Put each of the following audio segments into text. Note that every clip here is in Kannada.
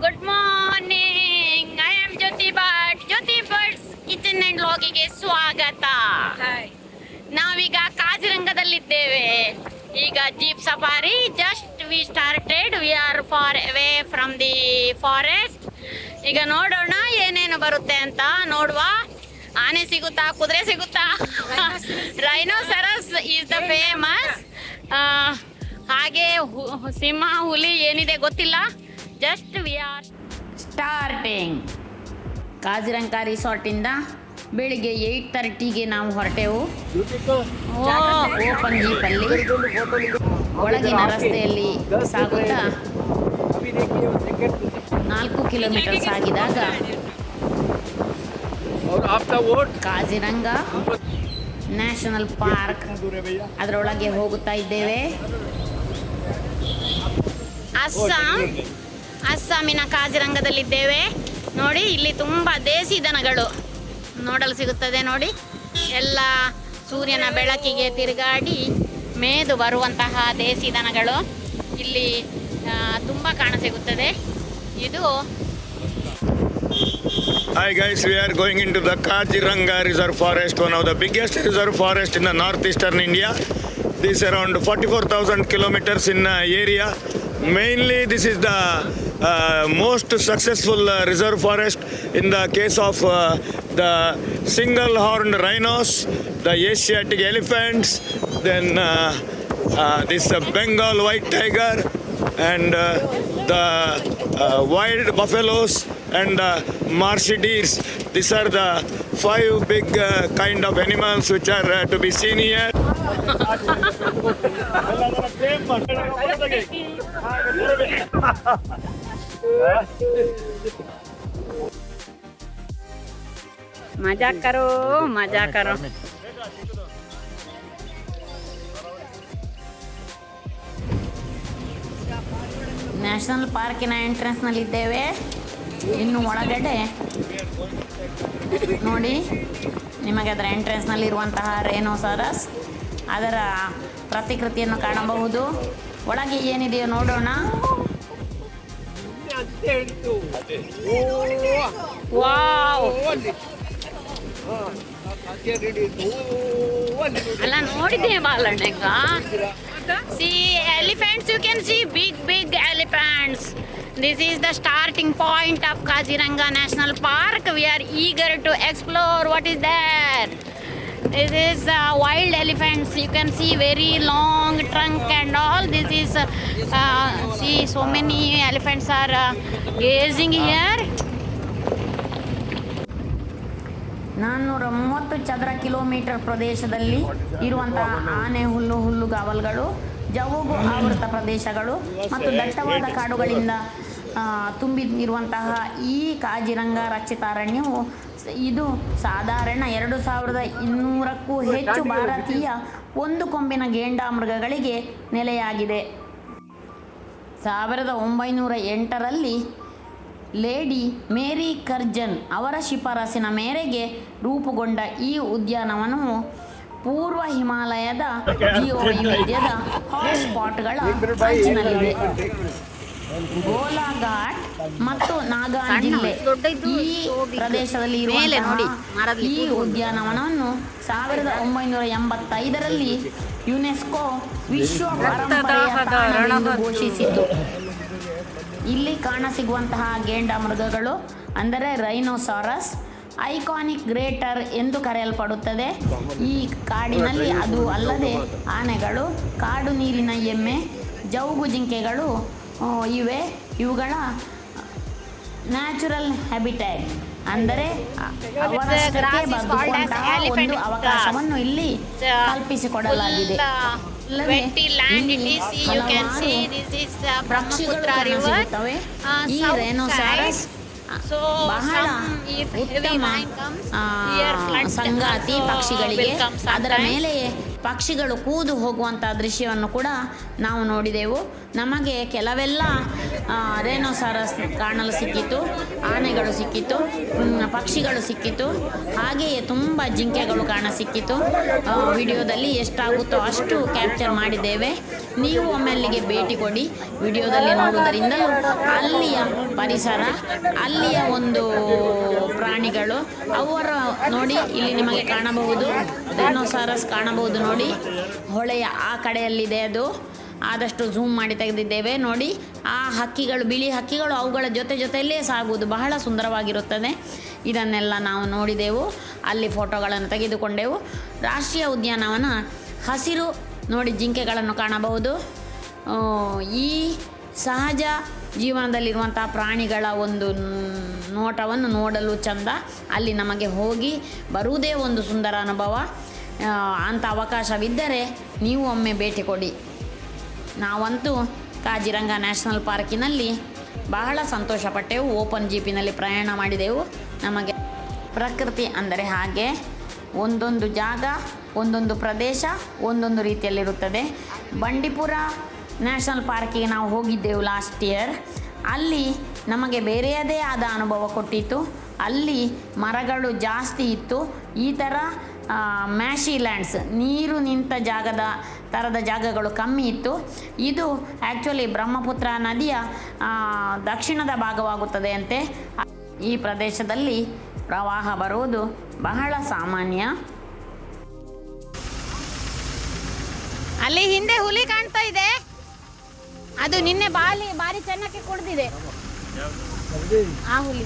Good morning. I am Jyoti Bhat. Jyoti Bhat's kitchen and ಲಾಗಿಗೆ ಸ್ವಾಗತ. ನಾವೀಗ ಕಾಜಿರಂಗದಲ್ಲಿದ್ದೇವೆ. ಈಗ jeep safari just we started. We are far away from the forest. ಈಗ ನೋಡೋಣ ಏನೇನು ಬರುತ್ತೆ ಅಂತ. ನೋಡುವ. ಆನೆ ಸಿಗುತ್ತಾ, ಕುದುರೆ ಸಿಗುತ್ತಾ? Rhinoceros is the famous. ಹಾಗೆ ಸಿಂಹ, ಹುಲಿ ಏನಿದೆ ಗೊತ್ತಿಲ್ಲ. Just we are starting. Kaziranga ರಿಸಾರ್ಟಿಂದ ಬೆಳಿಗ್ಗೆ 8:30ಗೆ ನಾವು ಹೊರಟೆವು. ಓಪನ್ ಜೀಪಲ್ಲಿ ಒಳಗಿನ ರಸ್ತೆಯಲ್ಲಿ ಸಾಗುತ್ತಾ 4 ಕಿಲೋಮೀಟರ್ ಸಾಗಿದಾಗ ಕಾಜಿರಂಗ ನ್ಯಾಷನಲ್ ಪಾರ್ಕ್ ಅದರೊಳಗೆ ಹೋಗುತ್ತಾ ಇದ್ದೇವೆ. ಅಸ್ಸಾಮಿನ ಕಾಜಿರಂಗದಲ್ಲಿದ್ದೇವೆ. ನೋಡಿ, ಇಲ್ಲಿ ತುಂಬ ದೇಸಿ ದನಗಳು ನೋಡಲು ಸಿಗುತ್ತದೆ. ನೋಡಿ, ಎಲ್ಲ ಸೂರ್ಯನ ಬೆಳಕಿಗೆ ತಿರುಗಾಡಿ ಮೇದು ಬರುವಂತಹ ದೇಸಿ ದನಗಳು ಇಲ್ಲಿ ತುಂಬ ಕಾಣಸಿಗುತ್ತದೆ. ಇದು Hi guys, we are going into the Kaziranga Reserve Forest, one of the biggest reserve forest in the northeastern India. This is around 44,000 kilometers in area. Mainly this is the most successful reserve forest in the case of the single horned rhinos, the Asiatic elephants, then this Bengal white tiger and the wild buffaloes and marshy deers. These are the 5 big kind of animals which are to be seen here. ಮಜಾ ಕರೋ, ಮಜಾ ಕರೋ. ನ್ಯಾಷನಲ್ ಪಾರ್ಕಿನ ಎಂಟ್ರೆನ್ಸ್ನಲ್ಲಿದ್ದೇವೆ. ಇನ್ನು ಒಳಗಡೆ ನೋಡಿ, ನಿಮಗೆ ಅದರ ಎಂಟ್ರೆನ್ಸ್ನಲ್ಲಿರುವಂತಹ ರೈನೋಸರಸ್ ಅದರ ಪ್ರತಿಕೃತಿಯನ್ನು ಕಾಣಬಹುದು. ಒಳಗೆ ಏನಿದೆಯೋ ನೋಡೋಣ. ವಾವ್! ಅಲ್ಲ, ನೋಡಿದ್ದೆ ಬಾಲಣ್ಣಗ. See elephants, you can see big elephants. This is the starting point of Kaziranga National Park. We are eager to explore what is there. This is wild elephants. You can see very long trunk and all. This is see so many elephants are gazing here. 430 ಚದರ ಕಿಲೋಮೀಟರ್ ಪ್ರದೇಶದಲ್ಲಿ ಇರುವಂತಹ ಆನೆ, ಹುಲ್ಲುಗಾವಲುಗಳು, ಜವುಗು ಆವೃತ ಪ್ರದೇಶಗಳು ಮತ್ತು ದಟ್ಟವಾದ ಕಾಡುಗಳಿಂದ ತುಂಬಿರುವಂತಹ ಈ ಕಾಜಿರಂಗ ರಕ್ಷಿತಾರಣ್ಯವು ಇದು ಸಾಧಾರಣ 2200ಕ್ಕೂ ಹೆಚ್ಚು ಭಾರತೀಯ ಒಂದು ಕೊಂಬಿನ ಘೇಂಡಾಮೃಗಗಳಿಗೆ ನೆಲೆಯಾಗಿದೆ. 1908ರಲ್ಲಿ ಲೇಡಿ ಮೇರಿ ಕರ್ಜನ್ ಅವರ ಶಿಫಾರಸಿನ ಮೇರೆಗೆ ರೂಪುಗೊಂಡ ಈ ಉದ್ಯಾನವನವು ಪೂರ್ವ ಹಿಮಾಲಯದ ಜೀವವೈವಿಧ್ಯದ ಹಾಟ್ಸ್ಪಾಟ್ಗಳ ಅಂಚಿನಲ್ಲಿದೆ. ಗೋಲಾಘಾಟ್ ಮತ್ತು ನಾಗಾನ್ ಜಿಲ್ಲೆ ಈ ಪ್ರದೇಶದಲ್ಲಿ ಇರುವಂತಹ ಈ ಉದ್ಯಾನವನವನ್ನು 1985ರಲ್ಲಿ ಯುನೆಸ್ಕೋ ವಿಶ್ವ ಪರಂಪರೆಯ ತಾಣವೆಂದು ಘೋಷಿಸಿತು. ಇಲ್ಲಿ ಕಾಣಸಿಗುವಂತಹ ಘೇಂಡಾಮೃಗಗಳು ಅಂದರೆ ರೈನೋಸಾರಸ್ ಐಕಾನಿಕ್ ಗ್ರೇಟರ್ ಎಂದು ಕರೆಯಲ್ಪಡುತ್ತದೆ. ಈ ಕಾಡಿನಲ್ಲಿ ಅದು ಅಲ್ಲದೆ ಆನೆಗಳು, ಕಾಡು ನೀರಿನ ಎಮ್ಮೆ, ಜವುಗು ಜಿಂಕೆಗಳು ಇವೆ. ಇವುಗಳ ನ್ಯಾಚುರಲ್ ಹ್ಯಾಬಿಟ್ಯಾಟ್ ಅಂದರೆ ಅವರಷ್ಟಕ್ಕೆ ಬದುಕುವಂತಹ ಒಂದು ಅವಕಾಶವನ್ನು ಇಲ್ಲಿ ಕಲ್ಪಿಸಿಕೊಡಲಾಗಿದೆ. ಈ ರೈನೋಸಾರಸ್ ಬಹಳ ಉತ್ತಮ ಸಂಗಾತಿ ಪಕ್ಷಿಗಳಿಗೆ. ಅದರ ಮೇಲೆಯೇ ಪಕ್ಷಿಗಳು ಕೂದು ಹೋಗುವಂಥ ದೃಶ್ಯವನ್ನು ಕೂಡ ನಾವು ನೋಡಿದೆವು. ನಮಗೆ ಕೆಲವೆಲ್ಲ ರೈನೋಸಾರಸ್ ಕಾಣಲು ಸಿಕ್ಕಿತು, ಆನೆಗಳು ಸಿಕ್ಕಿತು, ಪಕ್ಷಿಗಳು ಸಿಕ್ಕಿತು, ಹಾಗೆಯೇ ತುಂಬ ಜಿಂಕೆಗಳು ಕಾಣ ಸಿಕ್ಕಿತು. ವಿಡಿಯೋದಲ್ಲಿ ಎಷ್ಟಾಗುತ್ತೋ ಅಷ್ಟು ಕ್ಯಾಪ್ಚರ್ ಮಾಡಿದ್ದೇವೆ. ನೀವು ಒಮ್ಮೆ ಅಲ್ಲಿಗೆ ಭೇಟಿ ಕೊಡಿ. ವಿಡಿಯೋದಲ್ಲಿ ನೋಡುವುದರಿಂದಲೂ ಅಲ್ಲಿಯ ಪರಿಸರ, ಅಲ್ಲಿಯ ಒಂದು ಪ್ರಾಣಿಗಳು ಅವರ ನೋಡಿ, ಇಲ್ಲಿ ನಿಮಗೆ ಕಾಣಬಹುದು ಡೈನೋಸಾರಸ್ ಕಾಣಬಹುದು ನೋಡಿ, ಹೊಳೆಯ ಆ ಕಡೆಯಲ್ಲಿದೆ ಅದು. ಆದಷ್ಟು ಝೂಮ್ ಮಾಡಿ ತೆಗೆದಿದ್ದೇವೆ ನೋಡಿ. ಆ ಹಕ್ಕಿಗಳು, ಬಿಳಿ ಹಕ್ಕಿಗಳು ಅವುಗಳ ಜೊತೆಯಲ್ಲೇ ಸಾಗುವುದು ಬಹಳ ಸುಂದರವಾಗಿರುತ್ತದೆ. ಇದನ್ನೆಲ್ಲ ನಾವು ನೋಡಿದೆವು, ಅಲ್ಲಿ ಫೋಟೋಗಳನ್ನು ತೆಗೆದುಕೊಂಡೆವು. ರಾಷ್ಟ್ರೀಯ ಉದ್ಯಾನವನ ಹಸಿರು ನೋಡಿ, ಜಿಂಕೆಗಳನ್ನು ಕಾಣಬಹುದು. ಈ ಸಹಜ ಜೀವನದಲ್ಲಿರುವಂಥ ಪ್ರಾಣಿಗಳ ಒಂದು ನೋಟವನ್ನು ನೋಡಲು ಚಂದ. ಅಲ್ಲಿ ನಮಗೆ ಹೋಗಿ ಬರುವುದೇ ಒಂದು ಸುಂದರ ಅನುಭವ. ಅಂಥ ಅವಕಾಶವಿದ್ದರೆ ನೀವು ಒಮ್ಮೆ ಭೇಟಿ ಕೊಡಿ. ನಾವಂತೂ ಕಾಜಿರಂಗ ನ್ಯಾಷನಲ್ ಪಾರ್ಕಿನಲ್ಲಿ ಬಹಳ ಸಂತೋಷಪಟ್ಟೆವು. ಓಪನ್ ಜೀಪಿನಲ್ಲಿ ಪ್ರಯಾಣ ಮಾಡಿದೆವು. ನಮಗೆ ಪ್ರಕೃತಿ ಅಂದರೆ ಹಾಗೆ, ಒಂದೊಂದು ಜಾಗ, ಒಂದೊಂದು ಪ್ರದೇಶ ಒಂದೊಂದು ರೀತಿಯಲ್ಲಿರುತ್ತದೆ. ಬಂಡೀಪುರ ನ್ಯಾಷನಲ್ ಪಾರ್ಕಿಗೆ ನಾವು ಹೋಗಿದ್ದೆವು ಲಾಸ್ಟ್ ಇಯರ್. ಅಲ್ಲಿ ನಮಗೆ ಬೇರೆಯದೇ ಆದ ಅನುಭವ ಕೊಟ್ಟಿತ್ತು. ಅಲ್ಲಿ ಮರಗಳು ಜಾಸ್ತಿ ಇತ್ತು. ಈ ಥರ ಮ್ಯಾಶಿ ಲ್ಯಾಂಡ್ಸ್, ನೀರು ನಿಂತ ಥರದ ಜಾಗಗಳು ಕಮ್ಮಿ ಇತ್ತು. ಇದು ಆ್ಯಕ್ಚುಲಿ ಬ್ರಹ್ಮಪುತ್ರ ನದಿಯ ದಕ್ಷಿಣದ ಭಾಗವಾಗುತ್ತದೆ ಅಂತೆ. ಈ ಪ್ರದೇಶದಲ್ಲಿ ಪ್ರವಾಹ ಬರುವುದು ಬಹಳ ಸಾಮಾನ್ಯ. ಅಲ್ಲಿ ಹಿಂದೆ ಹುಲಿ ಕಾಣ್ತಾ ಇದೆ. ಅದು ನಿನ್ನೆ ಬಾರಿ ಚೆನ್ನಾಗಿ ಕುಡಿದಿದೆ ಆ ಹುಲಿ.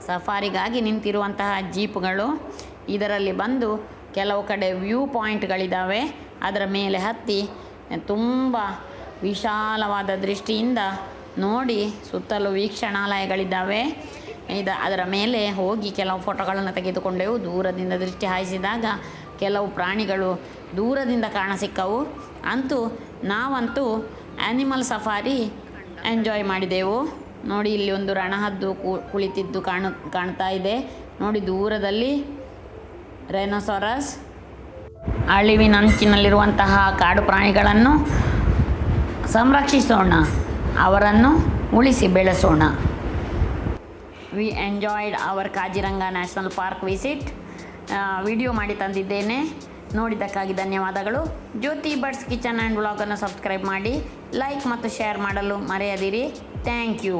ಸಫಾರಿಗಾಗಿ ನಿಂತಿರುವಂತಹ ಜೀಪ್ಗಳು. ಇದರಲ್ಲಿ ಬಂದು ಕೆಲವು ಕಡೆ ವ್ಯೂ ಪಾಯಿಂಟ್ಗಳಿದ್ದಾವೆ. ಅದರ ಮೇಲೆ ಹತ್ತಿ ತುಂಬ ವಿಶಾಲವಾದ ದೃಷ್ಟಿಯಿಂದ ನೋಡಿ, ಸುತ್ತಲೂ ವೀಕ್ಷಣಾಲಯಗಳಿದ್ದಾವೆ. ಅದರ ಮೇಲೆ ಹೋಗಿ ಕೆಲವು ಫೋಟೋಗಳನ್ನು ತೆಗೆದುಕೊಂಡೆವು. ದೂರದಿಂದ ದೃಷ್ಟಿ ಹಾಯಿಸಿದಾಗ ಕೆಲವು ಪ್ರಾಣಿಗಳು ದೂರದಿಂದ ಕಾಣಸಿಕ್ಕವು. ನಾವಂತೂ ಆ್ಯನಿಮಲ್ ಸಫಾರಿ ಎಂಜಾಯ್ ಮಾಡಿದೆವು ನೋಡಿ. ಇಲ್ಲಿ ಒಂದು ರಣಹದ್ದು ಕುಳಿತಿದ್ದು ಕಾಣ್ತಾ ಇದೆ ನೋಡಿ ದೂರದಲ್ಲಿ. ರೈನೋಸಾರಸ್. ಅಳಿವಿನಂಚಿನಲ್ಲಿರುವಂತಹ ಕಾಡು ಪ್ರಾಣಿಗಳನ್ನು ಸಂರಕ್ಷಿಸೋಣ, ಅವರನ್ನು ಉಳಿಸಿ ಬೆಳೆಸೋಣ. We enjoyed our Kaziranga national park visit. Video ಮಾಡಿ ತಂದಿದ್ದೇನೆ. ನೋಡಿದ್ದಕ್ಕಾಗಿ ಧನ್ಯವಾದಗಳು. ಜ್ಯೋತಿ ಬಟ್ಸ್ ಕಿಚನ್ ಆ್ಯಂಡ್ ವ್ಲಾಗನ್ನು ಸಬ್ಸ್ಕ್ರೈಬ್ ಮಾಡಿ, ಲೈಕ್ ಮತ್ತು ಶೇರ್ ಮಾಡಲು ಮರೆಯದಿರಿ. Thank you.